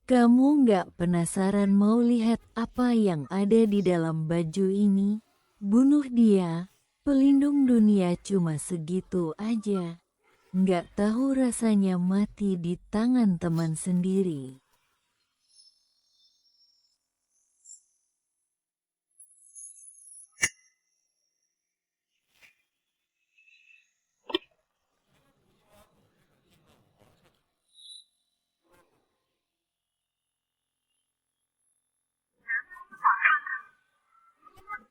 Kamu nggak penasaran mau lihat apa yang ada di dalam baju ini? Bunuh dia, pelindung dunia cuma segitu aja. Nggak tahu rasanya mati di tangan teman sendiri.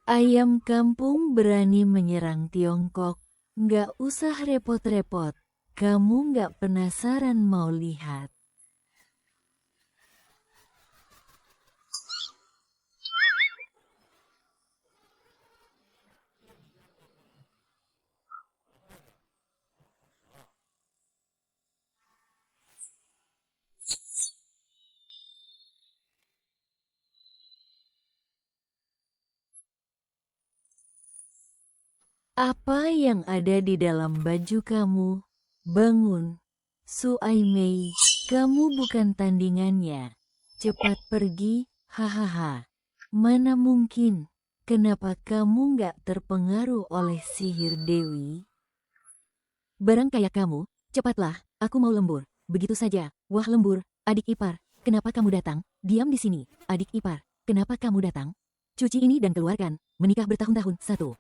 Ayam kampung berani menyerang Tiongkok. Nggak usah repot-repot. Kamu nggak penasaran mau lihat. Apa yang ada di dalam baju kamu? Bangun, Su Aimei. Kamu bukan tandingannya. Cepat pergi, hahaha. Mana mungkin? Kenapa kamu nggak terpengaruh oleh sihir Dewi? Barang kayak kamu, cepatlah, aku mau lembur. Begitu saja, wah lembur, adik ipar, kenapa kamu datang? Diam di sini, adik ipar, kenapa kamu datang? Cuci ini dan keluarkan, menikah bertahun-tahun, satu.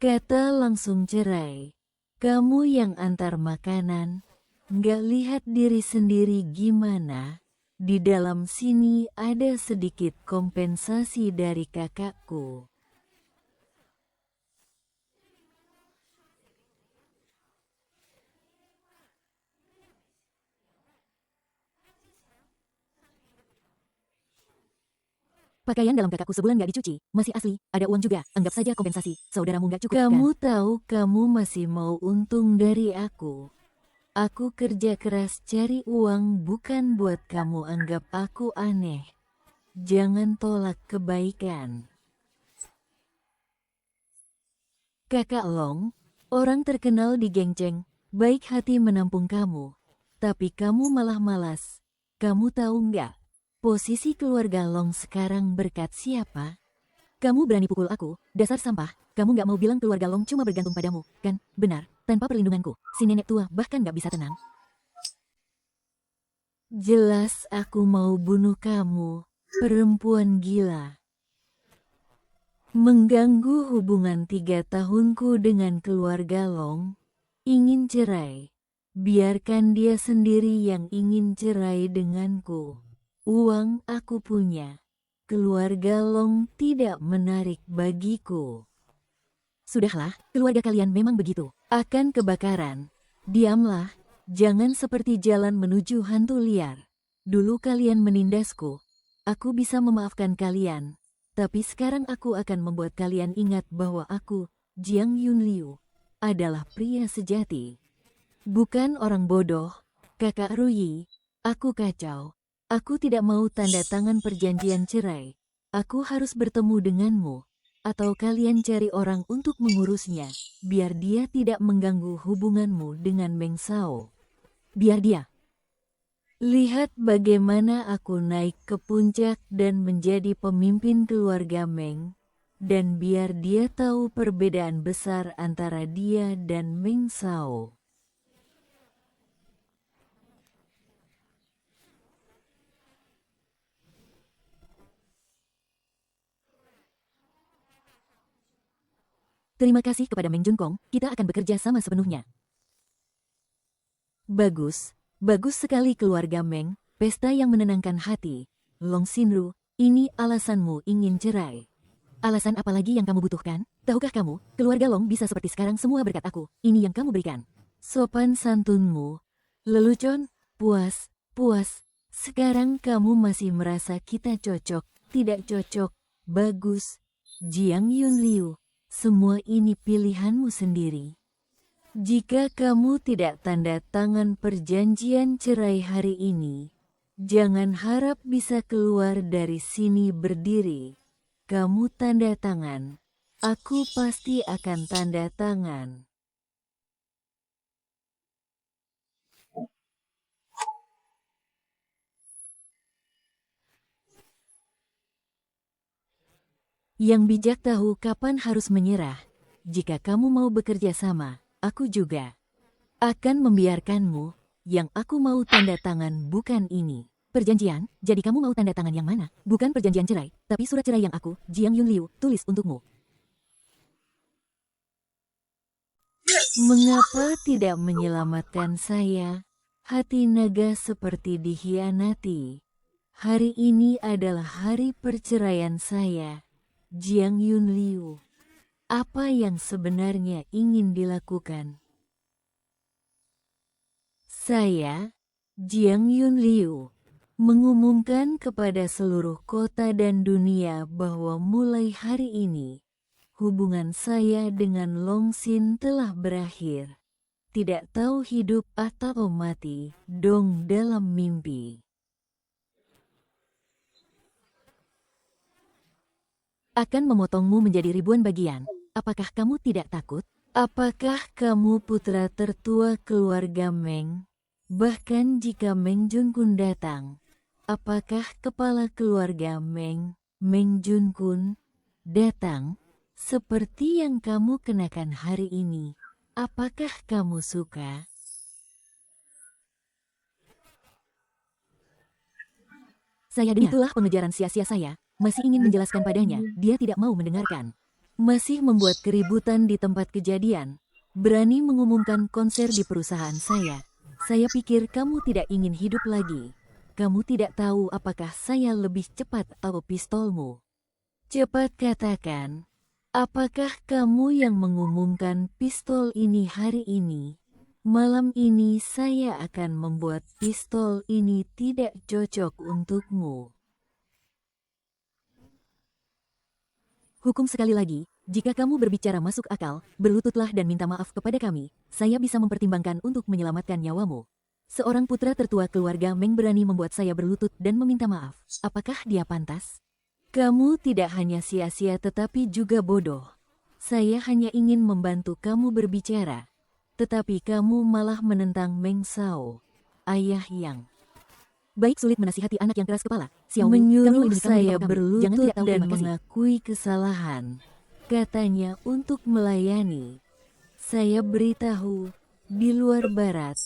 Kata langsung cerai. Kamu yang antar makanan, nggak lihat diri sendiri gimana? Di dalam sini ada sedikit kompensasi dari kakakku. Pakaian dalam kakakku sebulan nggak dicuci, masih asli, ada uang juga, anggap saja kompensasi. Saudaramu nggak cukup, kan? Kamu tahu kamu masih mau untung dari aku. Aku kerja keras cari uang bukan buat kamu anggap aku aneh. Jangan tolak kebaikan. Kakak Long, orang terkenal di Gengceng, baik hati menampung kamu. Tapi kamu malah malas. Kamu tahu nggak? Posisi keluarga Long sekarang berkat siapa? Kamu berani pukul aku, dasar sampah. Kamu nggak mau bilang keluarga Long cuma bergantung padamu, kan? Benar, tanpa perlindunganku, si nenek tua bahkan nggak bisa tenang. Jelas aku mau bunuh kamu, perempuan gila. Mengganggu hubungan 3 tahunku dengan keluarga Long. Ingin cerai. Biarkan dia sendiri yang ingin cerai denganku. Uang aku punya. Keluarga Long tidak menarik bagiku. Sudahlah, keluarga kalian memang begitu. Akan kebakaran. Diamlah, jangan seperti jalan menuju hantu liar. Dulu kalian menindasku. Aku bisa memaafkan kalian. Tapi sekarang aku akan membuat kalian ingat bahwa aku, Jiang Yunliu, adalah pria sejati. Bukan orang bodoh, kakak Ruyi. Aku kacau. Aku tidak mau tanda tangan perjanjian cerai. Aku harus bertemu denganmu. Atau kalian cari orang untuk mengurusnya, biar dia tidak mengganggu hubunganmu dengan Meng Sao. Biar dia. Lihat bagaimana aku naik ke puncak dan menjadi pemimpin keluarga Meng. Dan biar dia tahu perbedaan besar antara dia dan Meng Sao. Terima kasih kepada Meng Junkong, kita akan bekerja sama sepenuhnya. Bagus, bagus sekali keluarga Meng, pesta yang menenangkan hati. Long Xinru, ini alasanmu ingin cerai. Alasan apa lagi yang kamu butuhkan? Tahukah kamu, keluarga Long bisa seperti sekarang semua berkat aku. Ini yang kamu berikan. Sopan santunmu. Lelucon, puas, puas. Sekarang kamu masih merasa kita cocok, tidak cocok. Bagus. Jiang Yunliu, semua ini pilihanmu sendiri. Jika kamu tidak tanda tangan perjanjian cerai hari ini, jangan harap bisa keluar dari sini berdiri. Kamu tanda tangan, aku pasti akan tanda tangan. Yang bijak tahu kapan harus menyerah. Jika kamu mau bekerja sama, aku juga akan membiarkanmu. Yang aku mau tanda tangan bukan ini. Perjanjian, jadi kamu mau tanda tangan yang mana? Bukan perjanjian cerai, tapi surat cerai yang aku, Jiang Yunliu, tulis untukmu. Mengapa tidak menyelamatkan saya? Hati naga seperti dikhianati. Hari ini adalah hari perceraian saya. Jiang Yunliu, apa yang sebenarnya ingin dilakukan? Saya, Jiang Yunliu, mengumumkan kepada seluruh kota dan dunia bahwa mulai hari ini, hubungan saya dengan Long Xin telah berakhir. Tidak tahu hidup atau mati, dong dalam mimpi. Akan memotongmu menjadi ribuan bagian. Apakah kamu tidak takut? Apakah kamu putra tertua keluarga Meng? Bahkan jika Meng Junkun datang, apakah kepala keluarga Meng Junkun, datang seperti yang kamu kenakan hari ini? Apakah kamu suka? Saya dengar. Itulah pengejaran sia-sia saya. Masih ingin menjelaskan padanya, dia tidak mau mendengarkan. Masih membuat keributan di tempat kejadian. Berani mengumumkan konser di perusahaan saya. Saya pikir kamu tidak ingin hidup lagi. Kamu tidak tahu apakah saya lebih cepat atau pistolmu. Cepat katakan, apakah kamu yang mengumumkan pistol ini hari ini? Malam ini saya akan membuat pistol ini tidak cocok untukmu. Hukum sekali lagi, jika kamu berbicara masuk akal, berlututlah dan minta maaf kepada kami. Saya bisa mempertimbangkan untuk menyelamatkan nyawamu. Seorang putra tertua keluarga Meng berani membuat saya berlutut dan meminta maaf. Apakah dia pantas? Kamu tidak hanya sia-sia tetapi juga bodoh. Saya hanya ingin membantu kamu berbicara. Tetapi kamu malah menentang Meng Shao, ayah yang baik. Sulit menasihati anak yang keras kepala. Menyuruh saya berlutut dan mengakui kesalahan. Katanya untuk melayani. Saya beritahu, di luar barat,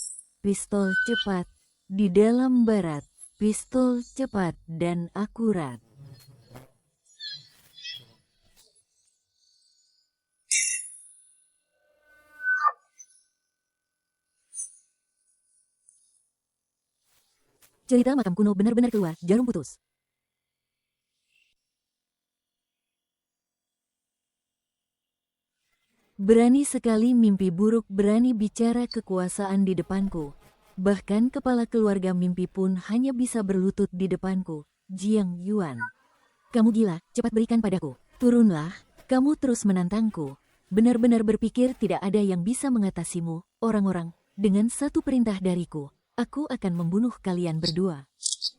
pistol cepat. Di dalam barat, pistol cepat dan akurat. Cerita makam kuno benar-benar keluar, jarum putus. Berani sekali mimpi buruk berani bicara kekuasaan di depanku. Bahkan kepala keluarga mimpi pun hanya bisa berlutut di depanku. Jiang Yuan. Kamu gila, cepat berikan padaku. Turunlah, kamu terus menantangku. Benar-benar berpikir tidak ada yang bisa mengatasimu, orang-orang. Dengan satu perintah dariku, aku akan membunuh kalian berdua.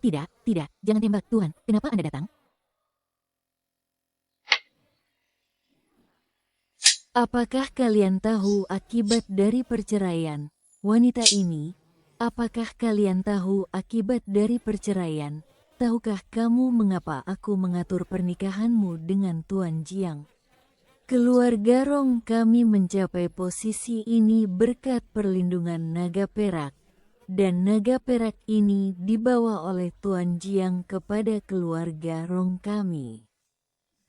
Tidak, jangan tembak, Tuan. Kenapa Anda datang? Apakah kalian tahu akibat dari perceraian wanita ini? Apakah kalian tahu akibat dari perceraian? Tahukah kamu mengapa aku mengatur pernikahanmu dengan Tuan Jiang? Keluarga Rong kami mencapai posisi ini berkat perlindungan naga perak. Dan naga perak ini dibawa oleh Tuan Jiang kepada keluarga Rong kami.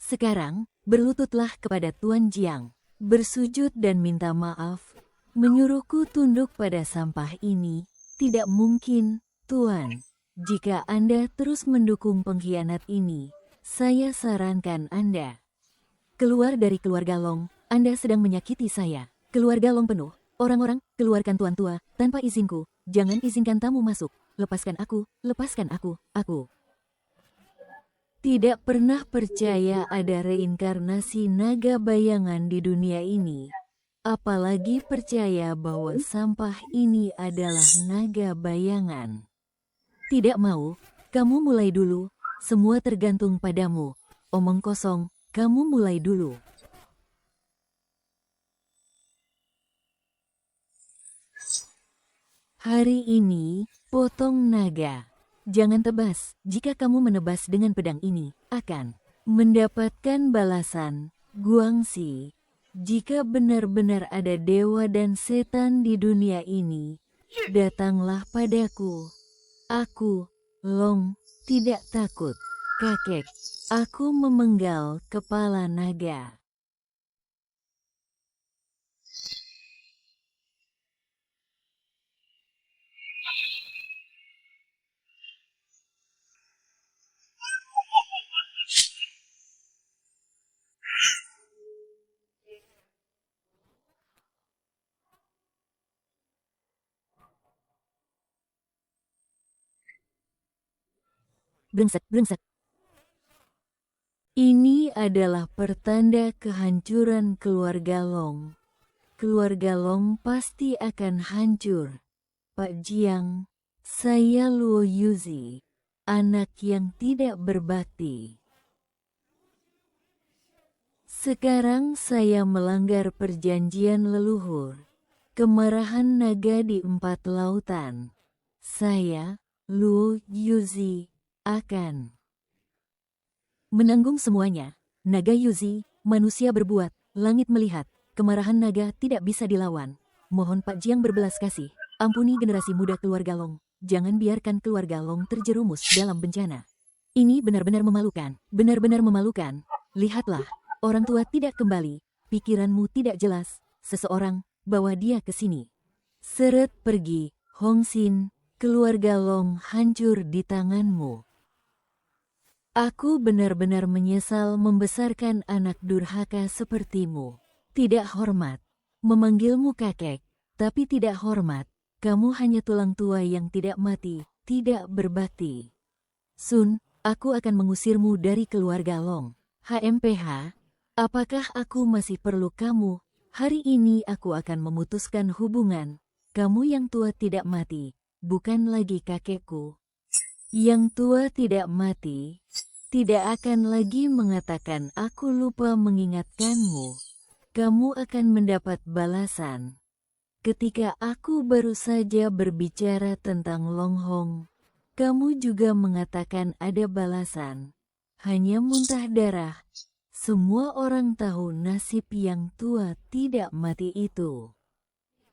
Sekarang, berlututlah kepada Tuan Jiang. Bersujud dan minta maaf, menyuruhku tunduk pada sampah ini. Tidak mungkin, Tuan. Jika Anda terus mendukung pengkhianat ini, saya sarankan Anda keluar dari keluarga Long. Anda sedang menyakiti saya. Keluarga Long penuh. Orang-orang, keluarkan Tuan tua, tanpa izinku. Jangan izinkan tamu masuk. Lepaskan aku, aku. Tidak pernah percaya ada reinkarnasi naga bayangan di dunia ini. Apalagi percaya bahwa sampah ini adalah naga bayangan. Tidak mau, kamu mulai dulu. Semua tergantung padamu. Omong kosong, kamu mulai dulu. Hari ini, potong naga. Jangan tebas, jika kamu menebas dengan pedang ini, akan Mendapatkan balasan, Guangxi. Jika benar-benar ada dewa dan setan di dunia ini, datanglah padaku. Aku, Long, tidak takut. Kakek, aku memenggal kepala naga. Brengsek, brengsek. Ini adalah pertanda kehancuran keluarga Long. Keluarga Long pasti akan hancur. Pak Jiang, saya Luo Yuzi, anak yang tidak berbakti. Sekarang saya melanggar perjanjian leluhur. Kemarahan naga di 4 lautan. Saya, Luo Yuzi, akan menanggung semuanya. Naga Yuzi, manusia berbuat, langit melihat. Kemarahan naga tidak bisa dilawan. Mohon Pak Jiang berbelas kasih. Ampuni generasi muda keluarga Long. Jangan biarkan keluarga Long terjerumus dalam bencana. Ini benar-benar memalukan. Benar-benar memalukan. Lihatlah, orang tua tidak kembali. Pikiranmu tidak jelas. Seseorang, bawa dia ke sini. Seret pergi, Hong Xin. Keluarga Long hancur di tanganmu. Aku benar-benar menyesal membesarkan anak durhaka sepertimu. Tidak hormat. Memanggilmu kakek, tapi tidak hormat. Kamu hanya tulang tua yang tidak mati, tidak berbakti. Sun, aku akan mengusirmu dari keluarga Long. HMPH, apakah aku masih perlu kamu? Hari ini aku akan memutuskan hubungan. Kamu yang tua tidak mati, bukan lagi kakekku. Yang tua tidak mati, tidak akan lagi mengatakan aku lupa mengingatkanmu. Kamu akan mendapat balasan. Ketika aku baru saja berbicara tentang Long Hong, kamu juga mengatakan ada balasan. Hanya muntah darah. Semua orang tahu nasib yang tua tidak mati itu.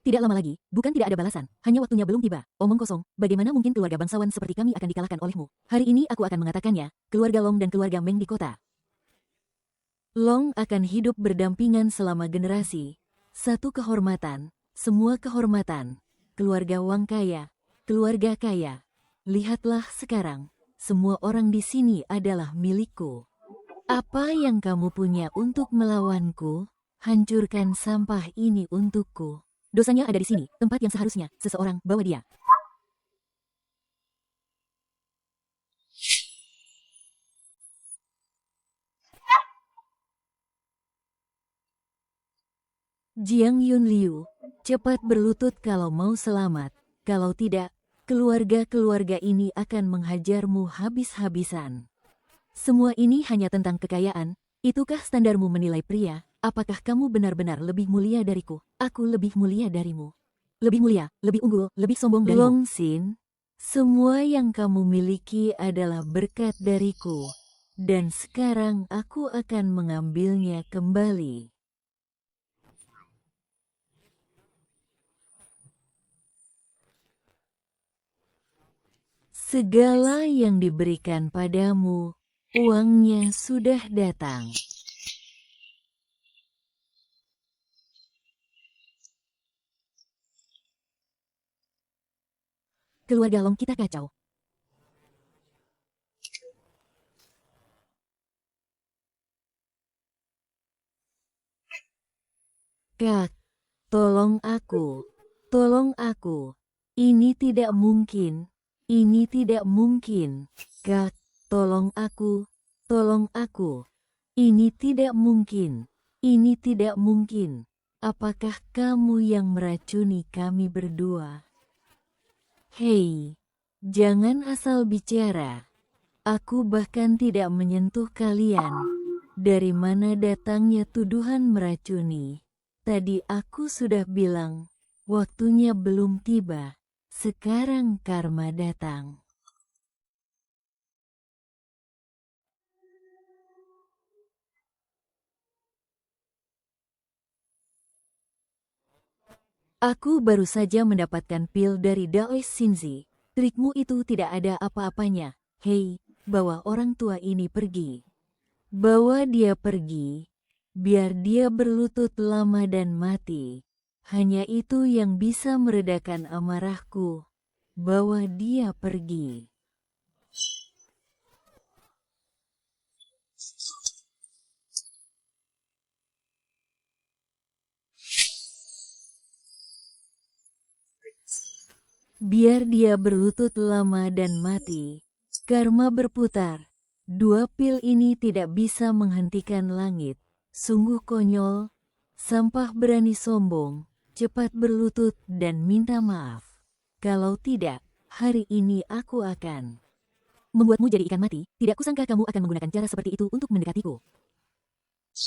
Tidak lama lagi, bukan tidak ada balasan, hanya waktunya belum tiba. Omong kosong, bagaimana mungkin keluarga bangsawan seperti kami akan dikalahkan olehmu? Hari ini aku akan mengatakannya, keluarga Long dan keluarga Meng di kota Long akan hidup berdampingan selama generasi. Satu kehormatan, semua kehormatan. Keluarga Wang kaya, keluarga kaya. Lihatlah sekarang, semua orang di sini adalah milikku. Apa yang kamu punya untuk melawanku? Hancurkan sampah ini untukku. Dosanya ada di sini, tempat yang seharusnya seseorang bawa dia. Jiang Yunliu, cepat berlutut kalau mau selamat. Kalau tidak, keluarga-keluarga ini akan menghajarmu habis-habisan. Semua ini hanya tentang kekayaan. Itukah standarmu menilai pria? Apakah kamu benar-benar lebih mulia dariku? Aku lebih mulia darimu. Lebih mulia, lebih unggul, lebih sombong darimu. Long Xin, semua yang kamu miliki adalah berkat dariku. Dan sekarang aku akan mengambilnya kembali. Segala yang diberikan padamu, uangnya sudah datang. Keluarga Long kita kacau. Kak, tolong aku. Tolong aku. Ini tidak mungkin. Ini tidak mungkin. Kak, tolong aku. Tolong aku. Ini tidak mungkin. Ini tidak mungkin. Apakah kamu yang meracuni kami berdua? Hei, jangan asal bicara. Aku bahkan tidak menyentuh kalian. Dari mana datangnya tuduhan meracuni? Tadi aku sudah bilang, waktunya belum tiba. Sekarang karma datang. Aku baru saja mendapatkan pil dari Dao Xinzi. Trikmu itu tidak ada apa-apanya. Hei, bawa orang tua ini pergi. Bawa dia pergi. Biar dia berlutut lama dan mati. Hanya itu yang bisa meredakan amarahku. Bawa dia pergi. Biar dia berlutut lama dan mati. Karma berputar. Dua pil ini tidak bisa menghentikan langit. Sungguh konyol. Sampah berani sombong. Cepat berlutut dan minta maaf. Kalau tidak, hari ini aku akan membuatmu jadi ikan mati. Tidak kusangka kamu akan menggunakan cara seperti itu untuk mendekatiku.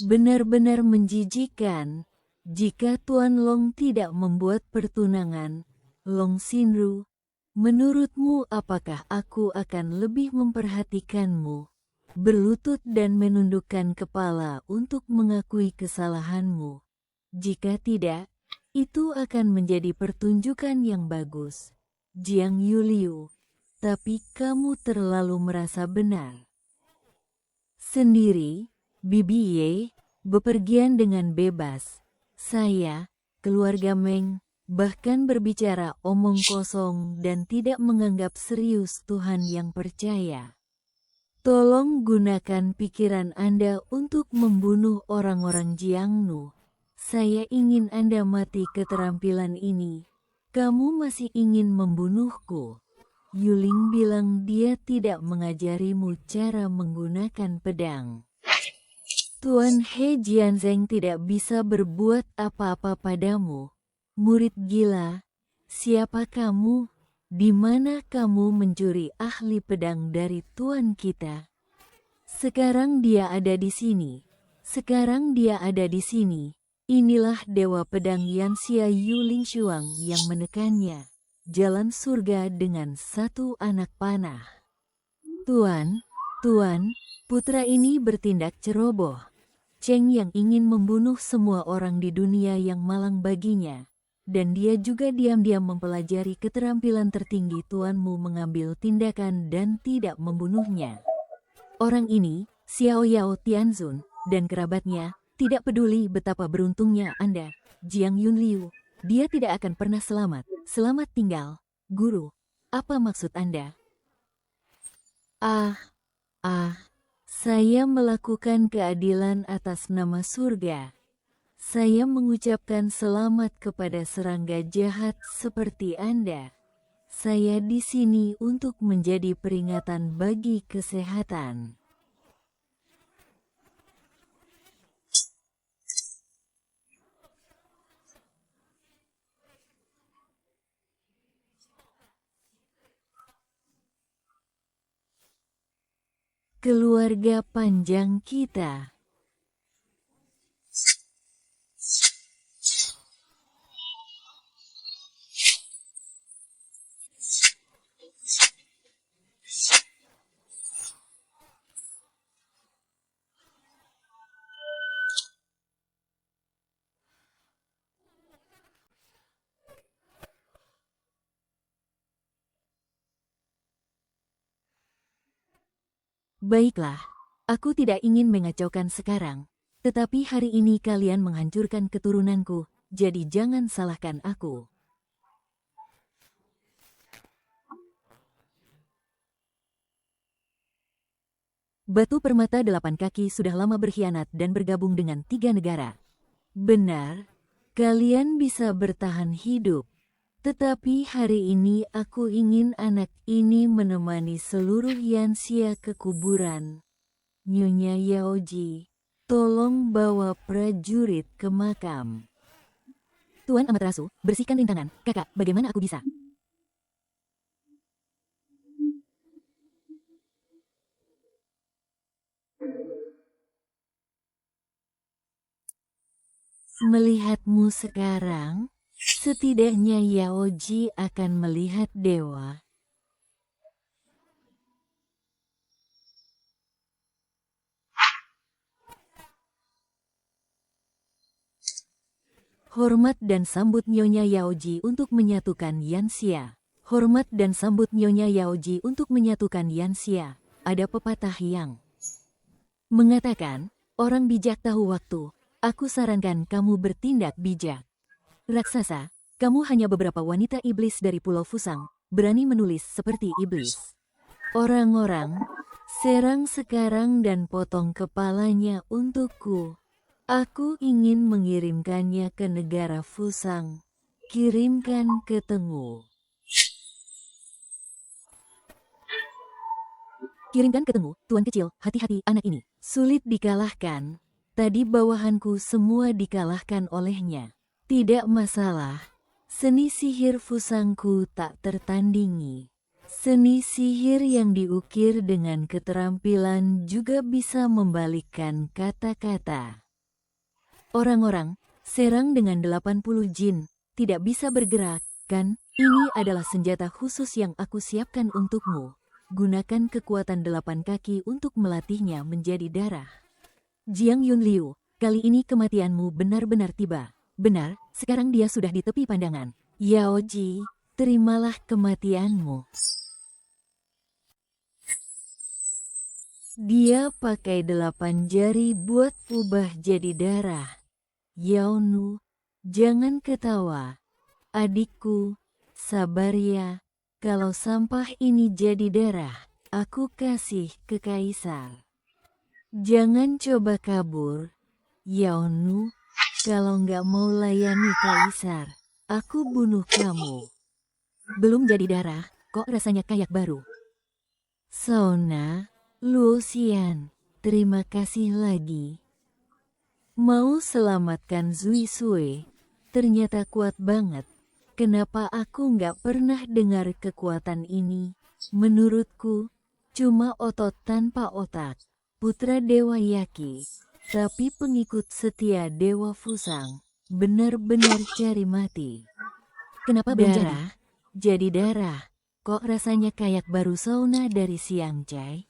Benar-benar menjijikan. Jika Tuan Long tidak membuat pertunangan, Long Xinru, menurutmu apakah aku akan lebih memperhatikanmu, berlutut dan menundukkan kepala untuk mengakui kesalahanmu? Jika tidak, itu akan menjadi pertunjukan yang bagus. Jiang Yuliu, tapi kamu terlalu merasa benar. Sendiri, Bibi Ye, bepergian dengan bebas. Saya, keluarga Meng, bahkan berbicara omong kosong dan tidak menganggap serius Tuhan yang percaya. Tolong gunakan pikiran Anda untuk membunuh orang-orang Jiangnu. Saya ingin Anda mati keterampilan ini. Kamu masih ingin membunuhku? Yuling bilang dia tidak mengajarimu cara menggunakan pedang. Tuan He Jianzheng tidak bisa berbuat apa-apa padamu. Murid gila, siapa kamu? Di mana kamu mencuri ahli pedang dari tuan kita? Sekarang dia ada di sini. Sekarang dia ada di sini. Inilah dewa pedang Yanxia Yuling Shuang yang menekannya. Jalan surga dengan satu anak panah. Tuan, putra ini bertindak ceroboh. Cheng yang ingin membunuh semua orang di dunia yang malang baginya. Dan dia juga diam-diam mempelajari keterampilan tertinggi tuanmu mengambil tindakan dan tidak membunuhnya. Orang ini, Xiao Yao Tianzun, dan kerabatnya, tidak peduli betapa beruntungnya Anda, Jiang Yunliu. Dia tidak akan pernah selamat. Selamat tinggal, guru. Apa maksud Anda? Saya melakukan keadilan atas nama surga. Saya mengucapkan selamat kepada serangga jahat seperti Anda. Saya di sini untuk menjadi peringatan bagi kesehatan. Keluarga panjang kita. Baiklah, aku tidak ingin mengacaukan sekarang, tetapi hari ini kalian menghancurkan keturunanku, jadi jangan salahkan aku. Batu Permata Delapan Kaki sudah lama berkhianat dan bergabung dengan 3 negara. Benar, kalian bisa bertahan hidup. Tetapi hari ini aku ingin anak ini menemani seluruh Yanxia ke kuburan. Nyonya Yaoji, tolong bawa prajurit ke makam. Tuan Amaterasu, bersihkan rintangan. Kakak, bagaimana aku bisa? Melihatmu sekarang, setidaknya Yaoji akan melihat dewa. Hormat dan sambut Nyonya Yaoji untuk menyatukan Yanxia. Hormat dan sambut Nyonya Yaoji untuk menyatukan Yanxia. Ada pepatah yang mengatakan, orang bijak tahu waktu. Aku sarankan kamu bertindak bijak. Raksasa, kamu hanya beberapa wanita iblis dari Pulau Fusang, berani menulis seperti iblis. Orang-orang, serang sekarang dan potong kepalanya untukku. Aku ingin mengirimkannya ke negara Fusang. Kirimkan ke Tengu. Kirimkan ke Tengu, Tuan kecil, hati-hati anak ini. Sulit dikalahkan. Tadi bawahanku semua dikalahkan olehnya. Tidak masalah. Seni sihir Fusangku tak tertandingi. Seni sihir yang diukir dengan keterampilan juga bisa membalikkan kata-kata. Orang-orang, serang dengan 80 jin, tidak bisa bergerak, kan? Ini adalah senjata khusus yang aku siapkan untukmu. Gunakan kekuatan 8 kaki untuk melatihnya menjadi darah. Jiang Yunliu, kali ini kematianmu benar-benar tiba. Benar, sekarang dia sudah di tepi pandangan. Yaoji, terimalah kematianmu. Dia pakai 8 jari buat ubah jadi darah. Yaonu, jangan ketawa. Adikku, sabar ya. Kalau sampah ini jadi darah, aku kasih ke Kaisar. Jangan coba kabur. Yaonu, kalau nggak mau layani Kaisar, aku bunuh kamu. Belum jadi darah, kok rasanya kayak baru. Sona, Luoxian, terima kasih lagi. Mau selamatkan Zui Sue, ternyata kuat banget. Kenapa aku nggak pernah dengar kekuatan ini? Menurutku, cuma otot tanpa otak. Putra Dewa Yaki, tapi pengikut setia Dewa Fusang, benar-benar cari mati. Kenapa belum darah? Jadi darah. Kok rasanya kayak baru sauna dari siang, Cai?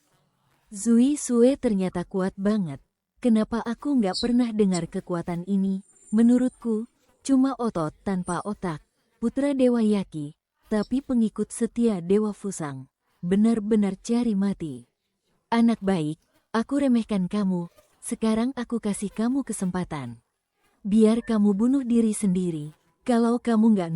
Zui Sue ternyata kuat banget. Kenapa aku nggak pernah dengar kekuatan ini? Menurutku, cuma otot tanpa otak. Putra Dewa Yaki, tapi pengikut setia Dewa Fusang, benar-benar cari mati. Anak baik, aku remehkan kamu, sekarang aku kasih kamu kesempatan. Biar kamu bunuh diri sendiri, kalau kamu nggak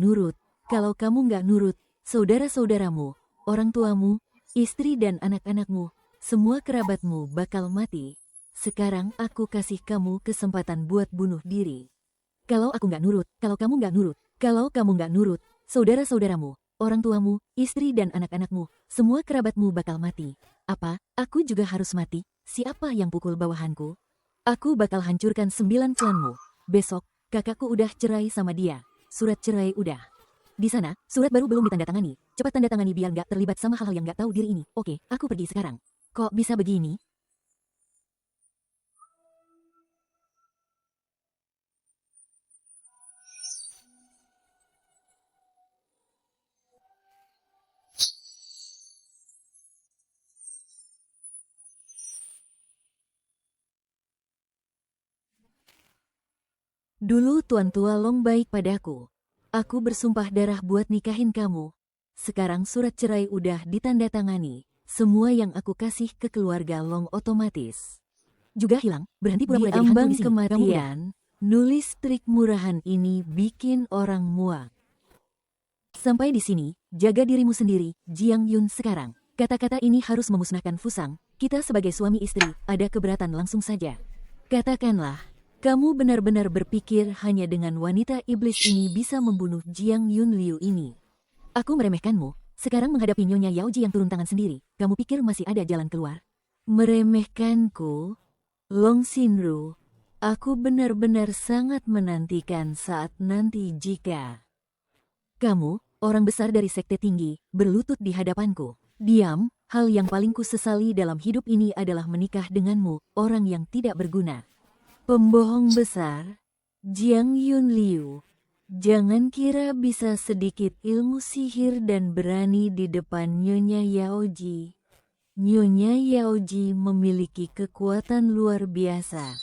nurut, saudara-saudaramu, orang tuamu, istri dan anak-anakmu, semua kerabatmu bakal mati. Sekarang aku kasih kamu kesempatan buat bunuh diri. Kalau aku nggak nurut, kalau kamu nggak nurut, saudara-saudaramu, orang tuamu, istri dan anak-anakmu, semua kerabatmu bakal mati. Apa? Aku juga harus mati? Siapa yang pukul bawahanku? Aku bakal hancurkan 9 klanmu. Besok, kakakku udah cerai sama dia. Surat cerai udah. Di sana, surat baru belum ditandatangani. Cepat tanda tangani biar nggak terlibat sama hal-hal yang nggak tahu diri ini. Oke, aku pergi sekarang. Kok bisa begini? Dulu Tuan Tua Long baik padaku. Aku bersumpah darah buat nikahin kamu. Sekarang surat cerai udah ditandatangani. Semua yang aku kasih ke keluarga Long otomatis juga hilang. Berhenti pura-pura jadi hantu di sini. Kematian, nulis trik murahan ini bikin orang muak. Sampai di sini, jaga dirimu sendiri, Jiang Yun sekarang. Kata-kata ini harus memusnahkan Fusang. Kita sebagai suami istri, ada keberatan langsung saja. Katakanlah, kamu benar-benar berpikir hanya dengan wanita iblis ini bisa membunuh Jiang Yunliu ini. Aku meremehkanmu, sekarang menghadapi Nyonya Yaoji yang turun tangan sendiri, kamu pikir masih ada jalan keluar? Meremehkanku? Long Xinru, aku benar-benar sangat menantikan saat nanti jika kamu, orang besar dari sekte tinggi, berlutut di hadapanku. Diam, hal yang paling kusesali dalam hidup ini adalah menikah denganmu, orang yang tidak berguna. Pembohong besar, Jiang Yunliu, jangan kira bisa sedikit ilmu sihir dan berani di depan Nyonya Yaoji. Nyonya Yaoji memiliki kekuatan luar biasa.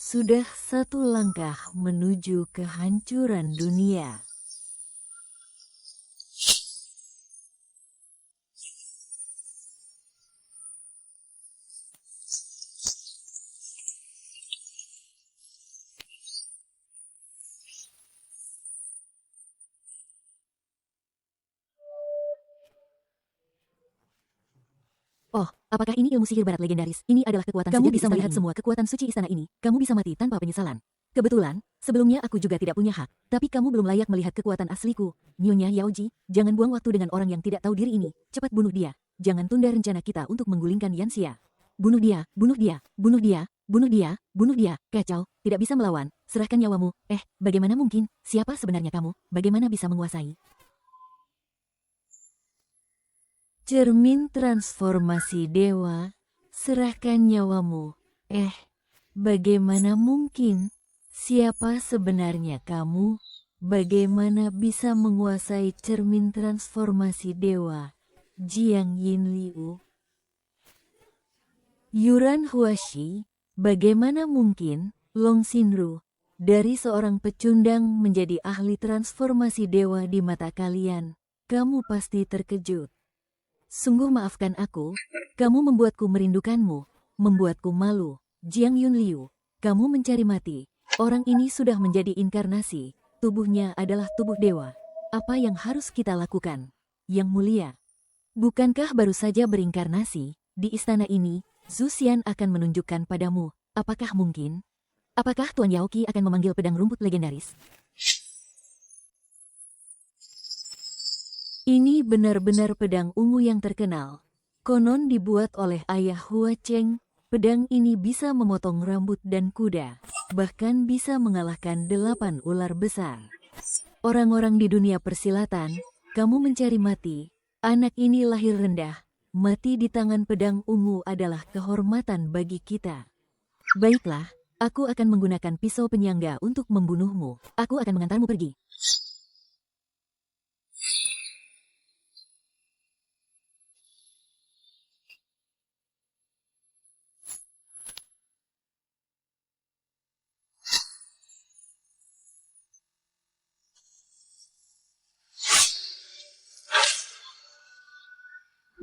sudah satu langkah menuju kehancuran dunia. Oh, apakah ini ilmu sihir barat legendaris? Ini adalah kekuatan Kamu sejati bisa istana melihat ini. semua kekuatan suci istana ini. Kamu bisa mati tanpa penyesalan. Kebetulan, sebelumnya aku juga tidak punya hak, tapi kamu belum layak melihat kekuatan asliku. Nyonya Yaoji, jangan buang waktu dengan orang yang tidak tahu diri ini. Cepat bunuh dia. Jangan tunda rencana kita untuk menggulingkan Yanxia. Bunuh dia, bunuh dia, bunuh dia, bunuh dia, bunuh dia. Kacau, tidak bisa melawan. Serahkan nyawamu. Bagaimana mungkin? Siapa sebenarnya kamu? Bagaimana bisa menguasai? Cermin transformasi dewa, serahkan nyawamu. Bagaimana mungkin? Siapa sebenarnya kamu? Bagaimana bisa menguasai cermin transformasi dewa? Jiang Yinliu. Yuran Huashi, bagaimana mungkin? Long Xinru, dari seorang pecundang menjadi ahli transformasi dewa di mata kalian. Kamu pasti terkejut. Sungguh maafkan aku, kamu membuatku merindukanmu, membuatku malu. Jiang Yunliu, kamu mencari mati. Orang ini sudah menjadi inkarnasi, tubuhnya adalah tubuh dewa. Apa yang harus kita lakukan? Yang mulia, bukankah baru saja berinkarnasi? Di istana ini, Zhu Xian akan menunjukkan padamu, apakah mungkin? Apakah Tuan Yaoqi akan memanggil pedang rumput legendaris? Ini benar-benar pedang ungu yang terkenal. Konon dibuat oleh ayah Hua Cheng. Pedang ini bisa memotong rambut dan kuda, bahkan bisa mengalahkan 8 ular besar. Orang-orang di dunia persilatan, kamu mencari mati. Anak ini lahir rendah. Mati di tangan pedang ungu adalah kehormatan bagi kita. Baiklah, aku akan menggunakan pisau penyangga untuk membunuhmu. Aku akan mengantarmu pergi.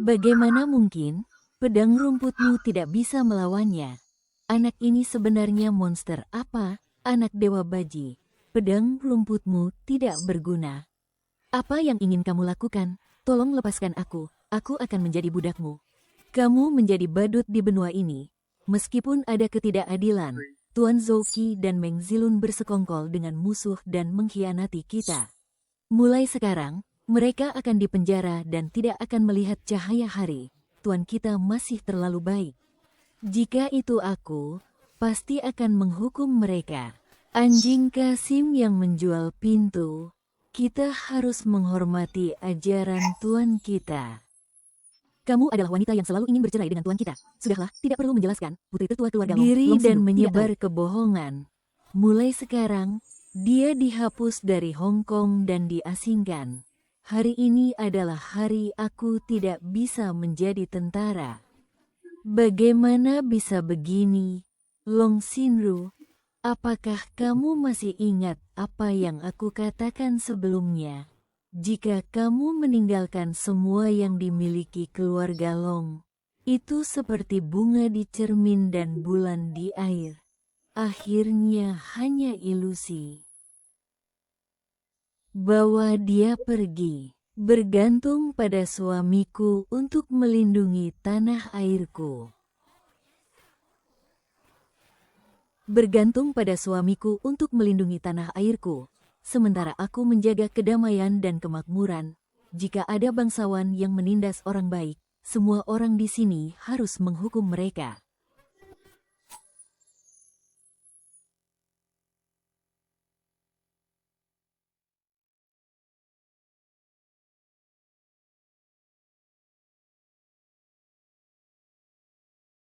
Bagaimana mungkin? Pedang rumputmu tidak bisa melawannya. Anak ini sebenarnya monster apa? Anak dewa baji. Pedang rumputmu tidak berguna. Apa yang ingin kamu lakukan? Tolong lepaskan aku akan menjadi budakmu. Kamu menjadi badut di benua ini. Meskipun ada ketidakadilan, Tuan Zouki dan Meng Zilun bersekongkol dengan musuh dan mengkhianati kita. Mulai sekarang, mereka akan dipenjara dan tidak akan melihat cahaya hari. Tuan kita masih terlalu baik. Jika itu aku, pasti akan menghukum mereka. Anjing Kasim yang menjual pintu, kita harus menghormati ajaran Tuan kita. Kamu adalah wanita yang selalu ingin bercerai dengan tuan kita. Sudahlah, tidak perlu menjelaskan. Putri tertua keluarga Long Diri Long dan Xinru menyebar tidak tahu. kebohongan. Mulai sekarang, dia dihapus dari Hong Kong dan diasingkan. Hari ini adalah hari aku tidak bisa menjadi tentara. Bagaimana bisa begini? Long Xinru, apakah kamu masih ingat apa yang aku katakan sebelumnya? Jika kamu meninggalkan semua yang dimiliki keluarga Long, itu seperti bunga di cermin dan bulan di air. Akhirnya hanya ilusi. Bawa dia pergi. Bergantung pada suamiku untuk melindungi tanah airku. Bergantung pada suamiku untuk melindungi tanah airku, sementara aku menjaga kedamaian dan kemakmuran. Jika ada bangsawan yang menindas orang baik, semua orang di sini harus menghukum mereka.